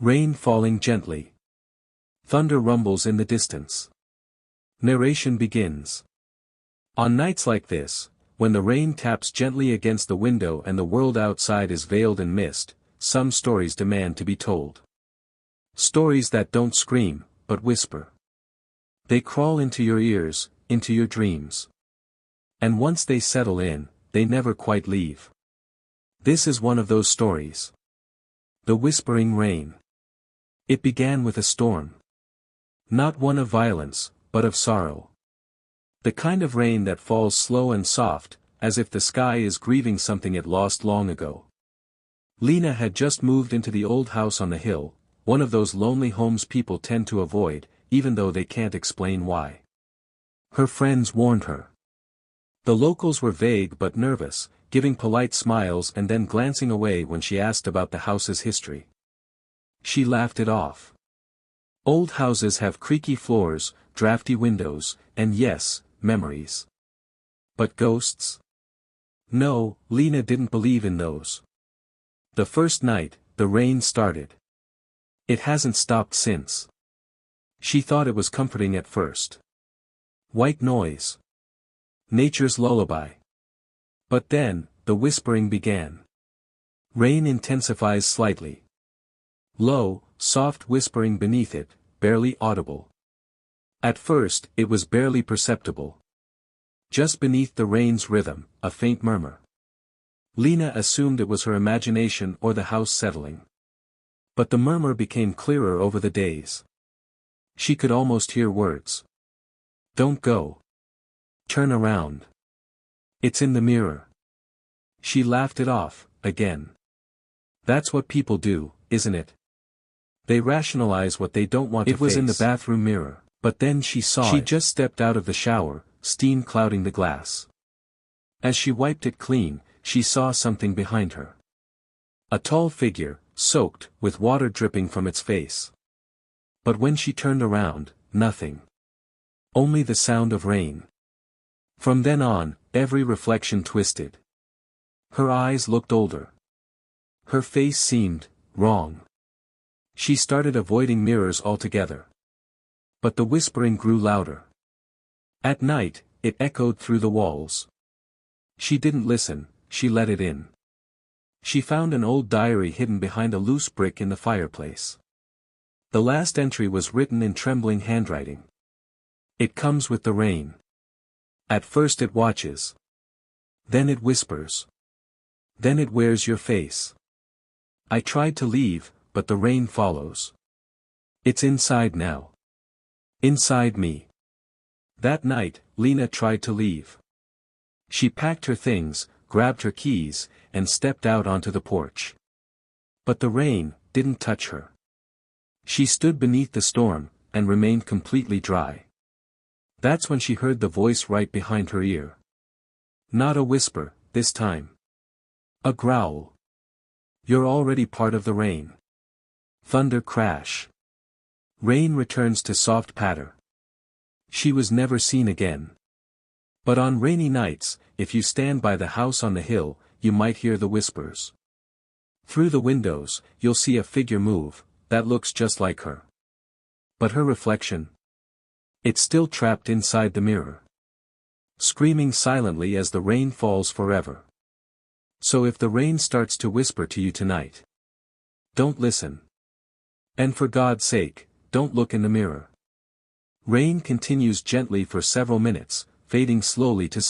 Rain falling gently. Thunder rumbles in the distance. Narration begins. On nights like this, when the rain taps gently against the window and the world outside is veiled in mist, some stories demand to be told. Stories that don't scream, but whisper. They crawl into your ears, into your dreams. And once they settle in, they never quite leave. This is one of those stories. The Whispering Rain. It began with a storm. Not one of violence, but of sorrow. The kind of rain that falls slow and soft, as if the sky is grieving something it lost long ago. Lena had just moved into the old house on the hill, one of those lonely homes people tend to avoid, even though they can't explain why. Her friends warned her. The locals were vague but nervous, giving polite smiles and then glancing away when she asked about the house's history. She laughed it off. Old houses have creaky floors, drafty windows, and yes, memories. But ghosts? No, Lena didn't believe in those. The first night, the rain started. It hasn't stopped since. She thought it was comforting at first. White noise. Nature's lullaby. But then, the whispering began. Rain intensifies slightly. Low, soft whispering beneath it, barely audible. At first, it was barely perceptible. Just beneath the rain's rhythm, a faint murmur. Lena assumed it was her imagination or the house settling. But the murmur became clearer over the days. She could almost hear words. Don't go. Turn around. It's in the mirror. She laughed it off, again. That's what people do, isn't it? They rationalize what they don't want to face. It was in the bathroom mirror, but then she saw it. She just stepped out of the shower, steam clouding the glass. As she wiped it clean, she saw something behind her. A tall figure, soaked, with water dripping from its face. But when she turned around, nothing. Only the sound of rain. From then on, every reflection twisted. Her eyes looked older. Her face seemed wrong. She started avoiding mirrors altogether. But the whispering grew louder. At night, it echoed through the walls. She didn't listen, she let it in. She found an old diary hidden behind a loose brick in the fireplace. The last entry was written in trembling handwriting. It comes with the rain. At first it watches. Then it whispers. Then it wears your face. I tried to leave, but the rain follows. It's inside now. Inside me. That night, Lena tried to leave. She packed her things, grabbed her keys, and stepped out onto the porch. But the rain didn't touch her. She stood beneath the storm, and remained completely dry. That's when she heard the voice right behind her ear. Not a whisper, this time. A growl. You're already part of the rain. Thunder crash. Rain returns to soft patter. She was never seen again. But on rainy nights, if you stand by the house on the hill, you might hear the whispers. Through the windows, you'll see a figure move, that looks just like her. But her reflection? It's still trapped inside the mirror. Screaming silently as the rain falls forever. So if the rain starts to whisper to you tonight, don't listen. And for God's sake, don't look in the mirror. Rain continues gently for several minutes, fading slowly to silence.